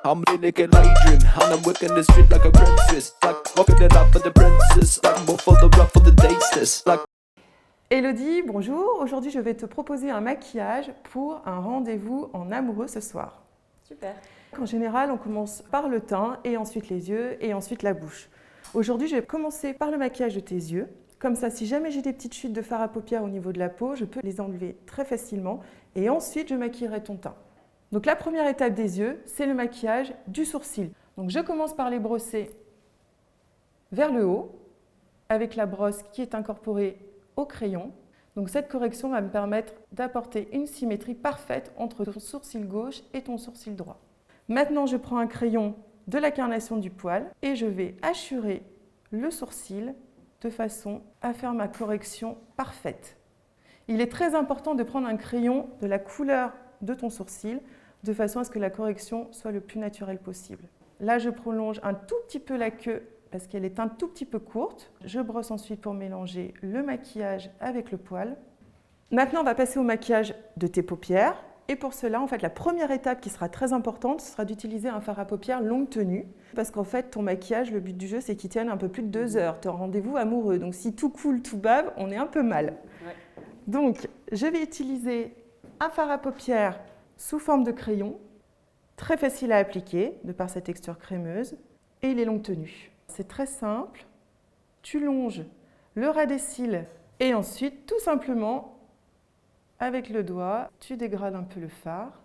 I'm really like Adrian, and I'm working the street like a princess. Like walking it up for the princess, like more for the rap for the tasteless. Like. Elodie, bonjour. Aujourd'hui, je vais te proposer un maquillage pour un rendez-vous en amoureux ce soir. Super. En général, on commence par le teint et ensuite les yeux et ensuite la bouche. Aujourd'hui, je vais commencer par le maquillage de tes yeux. Comme ça, si jamais j'ai des petites chutes de fard à paupières au niveau de la peau, je peux les enlever très facilement et ensuite je maquillerai ton teint. Donc la première étape des yeux, c'est le maquillage du sourcil. Donc je commence par les brosser vers le haut avec la brosse qui est incorporée au crayon. Donc cette correction va me permettre d'apporter une symétrie parfaite entre ton sourcil gauche et ton sourcil droit. Maintenant, je prends un crayon de la carnation du poil et je vais hachurer le sourcil de façon à faire ma correction parfaite. Il est très important de prendre un crayon de la couleur de ton sourcil de façon à ce que la correction soit le plus naturelle possible. Là, je prolonge un tout petit peu la queue parce qu'elle est un tout petit peu courte. Je brosse ensuite pour mélanger le maquillage avec le poil. Maintenant, on va passer au maquillage de tes paupières. Et pour cela, en fait, la première étape qui sera très importante, ce sera d'utiliser un fard à paupières longue tenue. Parce qu'en fait, ton maquillage, le but du jeu, c'est qu'il tienne un peu plus de 2 heures. Tu es en rendez-vous amoureux. Donc, si tout coule, tout bave, on est un peu mal. Ouais. Donc, je vais utiliser un fard à paupières sous forme de crayon, très facile à appliquer, de par sa texture crémeuse, et il est longue tenue. C'est très simple. Tu longes le ras des cils et ensuite, tout simplement, avec le doigt, tu dégrades un peu le fard.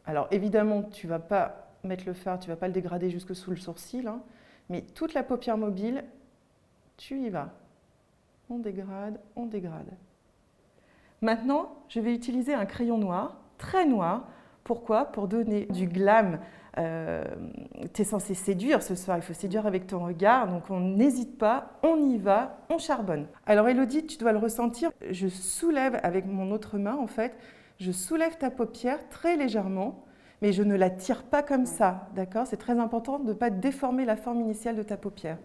Alors évidemment, tu ne vas pas mettre le fard, tu ne vas pas le dégrader jusque sous le sourcil, hein, mais toute la paupière mobile, tu y vas. On dégrade, on dégrade. Maintenant, je vais utiliser un crayon noir, très noir. Pourquoi ? Pour donner du glam. Tu es censé séduire ce soir, il faut séduire avec ton regard, donc on n'hésite pas, on y va, on charbonne. Alors Elodie, tu dois le ressentir, je soulève avec mon autre main en fait, je soulève ta paupière très légèrement, mais je ne la tire pas comme ça, d'accord ? C'est très important de ne pas déformer la forme initiale de ta paupière,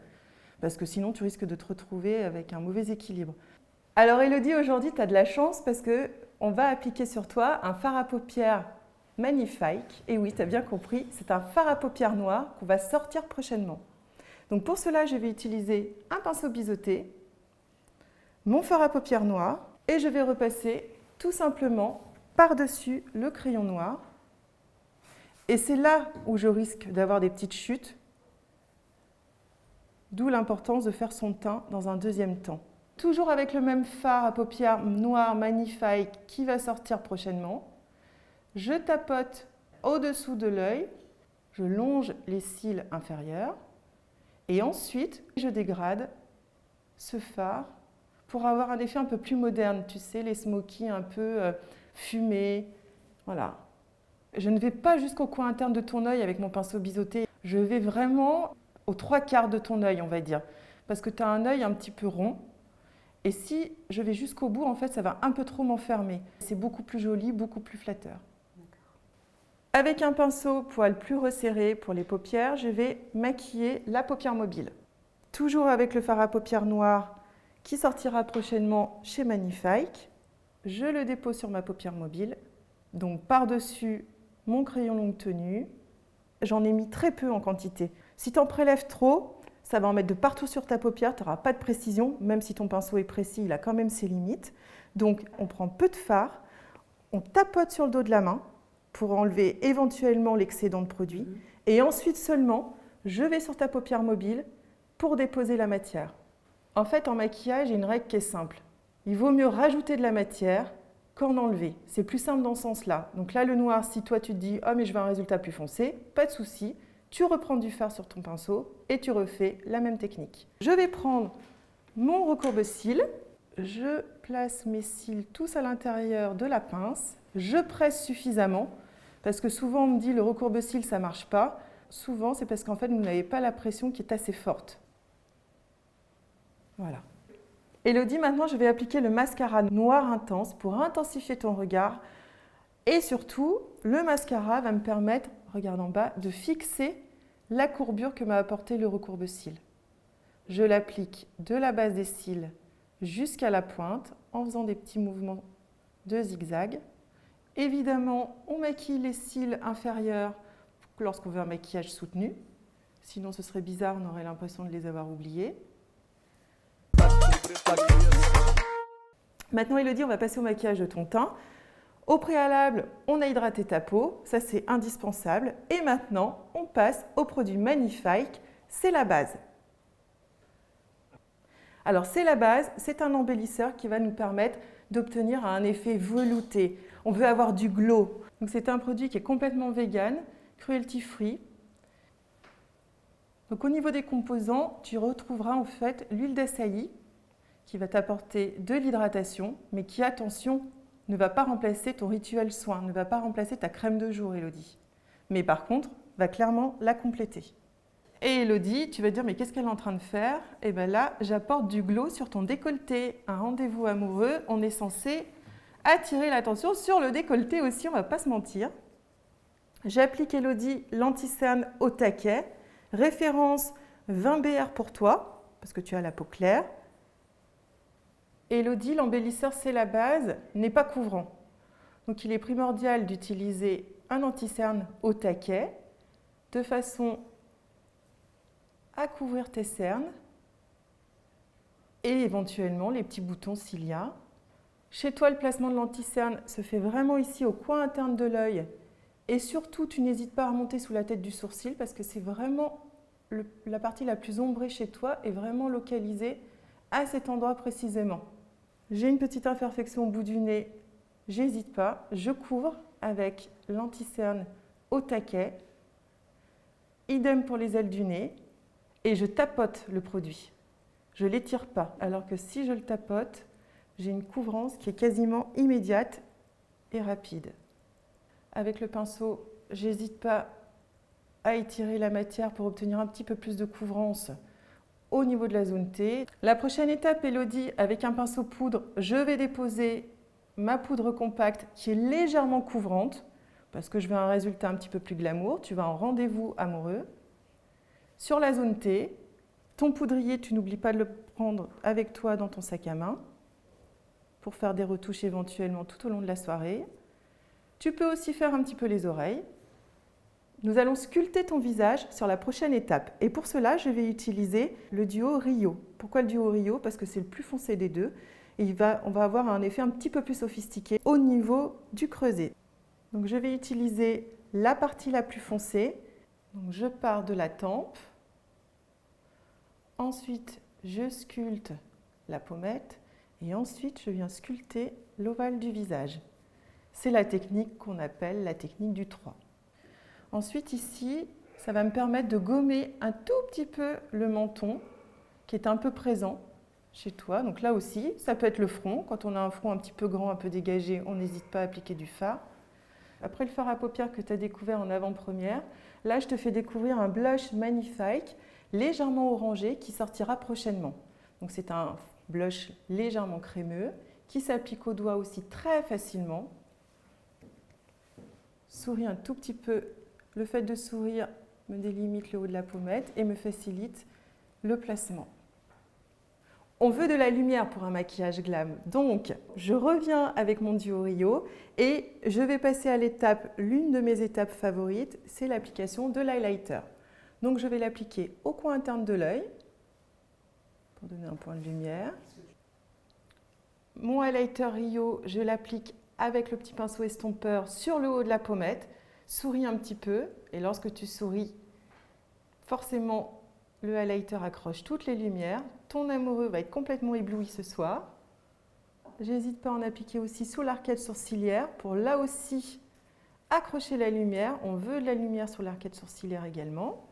parce que sinon tu risques de te retrouver avec un mauvais équilibre. Alors Elodie, aujourd'hui tu as de la chance parce qu'on va appliquer sur toi un fard à paupières magnifique. Et oui, tu as bien compris, c'est un fard à paupières noir qu'on va sortir prochainement. Donc pour cela, je vais utiliser un pinceau biseauté, mon fard à paupières noir et je vais repasser tout simplement par-dessus le crayon noir. Et c'est là où je risque d'avoir des petites chutes, d'où l'importance de faire son teint dans un deuxième temps. Toujours avec le même fard à paupières noir magnifique qui va sortir prochainement. Je tapote au-dessous de l'œil, je longe les cils inférieurs et ensuite je dégrade ce fard pour avoir un effet un peu plus moderne, tu sais, les smokies un peu fumés, voilà. Je ne vais pas jusqu'au coin interne de ton œil avec mon pinceau biseauté, je vais vraiment aux 3/4 de ton œil, on va dire, parce que tu as un œil un petit peu rond. Et si je vais jusqu'au bout, en fait, ça va un peu trop m'enfermer. C'est beaucoup plus joli, beaucoup plus flatteur. Avec un pinceau poil plus resserré pour les paupières, je vais maquiller la paupière mobile. Toujours avec le fard à paupières noir qui sortira prochainement chez Magnifique. Je le dépose sur ma paupière mobile, donc par-dessus mon crayon longue tenue. J'en ai mis très peu en quantité. Si tu en prélèves trop, ça va en mettre de partout sur ta paupière, tu n'auras pas de précision, même si ton pinceau est précis, il a quand même ses limites. Donc on prend peu de fard, on tapote sur le dos de la main, pour enlever éventuellement l'excédent de produit. Et ensuite seulement, je vais sur ta paupière mobile pour déposer la matière. En fait, en maquillage, il y a une règle qui est simple. Il vaut mieux rajouter de la matière qu'en enlever. C'est plus simple dans ce sens-là. Donc là, le noir, si toi tu te dis « Oh, mais je veux un résultat plus foncé », pas de souci. Tu reprends du fard sur ton pinceau et tu refais la même technique. Je vais prendre mon recourbe-cils. Je place mes cils tous à l'intérieur de la pince. Je presse suffisamment, parce que souvent on me dit le recourbe-cils ça ne marche pas. Souvent c'est parce qu'en fait vous n'avez pas la pression qui est assez forte. Voilà. Elodie, maintenant je vais appliquer le mascara noir intense pour intensifier ton regard. Et surtout, le mascara va me permettre, regarde en bas, de fixer la courbure que m'a apporté le recourbe-cils. Je l'applique de la base des cils jusqu'à la pointe en faisant des petits mouvements de zigzag. Évidemment, on maquille les cils inférieurs lorsqu'on veut un maquillage soutenu. Sinon, ce serait bizarre, on aurait l'impression de les avoir oubliés. Maintenant, Elodie, on va passer au maquillage de ton teint. Au préalable, on a hydraté ta peau, ça c'est indispensable. Et maintenant, on passe au produit Magnifique, c'est la base. Alors, c'est la base, c'est un embellisseur qui va nous permettre d'obtenir un effet velouté. On veut avoir du glow. Donc, c'est un produit qui est complètement vegan, cruelty free. Donc, au niveau des composants, tu retrouveras en fait l'huile d'açaï qui va t'apporter de l'hydratation, mais qui, attention, ne va pas remplacer ton rituel soin, ne va pas remplacer ta crème de jour, Elodie. Mais par contre, va clairement la compléter. Et Elodie, tu vas te dire, mais qu'est-ce qu'elle est en train de faire? Et bien là, j'apporte du glow sur ton décolleté. Un rendez-vous amoureux, on est censé attirer l'attention sur le décolleté aussi, on ne va pas se mentir. J'applique, Elodie, l'anti-cerne au taquet. Référence 20 BR pour toi, parce que tu as la peau claire. Elodie, l'embellisseur, c'est la base, n'est pas couvrant. Donc il est primordial d'utiliser un anti-cerne au taquet, de façon à couvrir tes cernes et éventuellement les petits boutons s'il y a. Chez toi, le placement de l'anti-cerne se fait vraiment ici au coin interne de l'œil. Et surtout, tu n'hésites pas à remonter sous la tête du sourcil parce que c'est vraiment la partie la plus ombrée chez toi et vraiment localisée à cet endroit précisément. J'ai une petite imperfection au bout du nez, j'hésite pas, je couvre avec l'anti-cerne au taquet. Idem pour les ailes du nez et je tapote le produit. Je ne l'étire pas, alors que si je le tapote, j'ai une couvrance qui est quasiment immédiate et rapide. Avec le pinceau, j'hésite pas à étirer la matière pour obtenir un petit peu plus de couvrance au niveau de la zone T. La prochaine étape, Elodie, avec un pinceau poudre, je vais déposer ma poudre compacte qui est légèrement couvrante parce que je veux un résultat un petit peu plus glamour. Tu vas en rendez-vous amoureux. Sur la zone T, ton poudrier, tu n'oublies pas de le prendre avec toi dans ton sac à main pour faire des retouches éventuellement tout au long de la soirée. Tu peux aussi faire un petit peu les oreilles. Nous allons sculpter ton visage sur la prochaine étape. Et pour cela, je vais utiliser le duo Rio. Pourquoi le duo Rio? Parce que c'est le plus foncé des deux. Et on va avoir un effet un petit peu plus sophistiqué au niveau du creuset. Donc je vais utiliser la partie la plus foncée. Donc je pars de la tempe. Ensuite, je sculpte la pommette. Et ensuite, je viens sculpter l'ovale du visage. C'est la technique qu'on appelle la technique du 3. Ensuite, ici, ça va me permettre de gommer un tout petit peu le menton qui est un peu présent chez toi. Donc là aussi, ça peut être le front. Quand on a un front un petit peu grand, un peu dégagé, on n'hésite pas à appliquer du fard. Après le fard à paupières que tu as découvert en avant-première, là, je te fais découvrir un blush Magnifique légèrement orangé qui sortira prochainement. Donc c'est un blush légèrement crémeux qui s'applique au doigt aussi très facilement. Souris un tout petit peu. Le fait de sourire me délimite le haut de la pommette et me facilite le placement. On veut de la lumière pour un maquillage glam. Donc, je reviens avec mon duo Rio et je vais passer à l'étape, l'une de mes étapes favorites, c'est l'application de l'highlighter. Donc, je vais l'appliquer au coin interne de l'œil pour donner un point de lumière. Mon highlighter Rio, je l'applique avec le petit pinceau estompeur sur le haut de la pommette. Souris un petit peu et lorsque tu souris, forcément, le highlighter accroche toutes les lumières. Ton amoureux va être complètement ébloui ce soir. J'hésite pas à en appliquer aussi sous l'arcade sourcilière pour là aussi accrocher la lumière. On veut de la lumière sur l'arcade sourcilière également.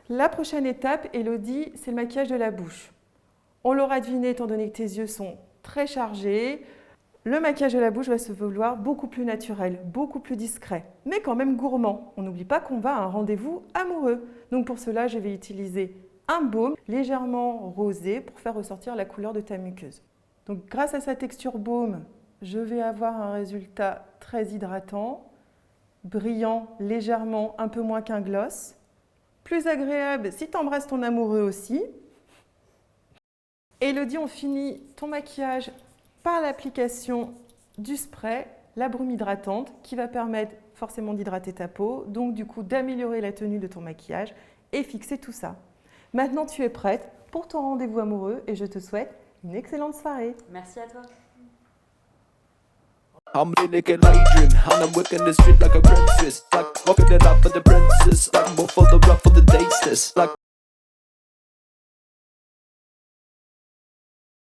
La prochaine étape, Elodie, c'est le maquillage de la bouche. On l'aura deviné étant donné que tes yeux sont très chargés. Le maquillage de la bouche va se vouloir beaucoup plus naturel, beaucoup plus discret, mais quand même gourmand. On n'oublie pas qu'on va à un rendez-vous amoureux. Donc pour cela, je vais utiliser un baume légèrement rosé pour faire ressortir la couleur de ta muqueuse. Donc grâce à sa texture baume, je vais avoir un résultat très hydratant, brillant légèrement, un peu moins qu'un gloss. Plus agréable si tu embrasses ton amoureux aussi. Elodie, on finit ton maquillage par l'application du spray la brume hydratante qui va permettre forcément d'hydrater ta peau, donc du coup d'améliorer la tenue de ton maquillage et fixer tout ça. Maintenant, tu es prête pour ton rendez-vous amoureux et je te souhaite une excellente soirée. Merci à toi. I'm Nickel Adrian, and I'm working the street like a princess. Like walking it up for the princess. Like more for the rough for the tasteless. Like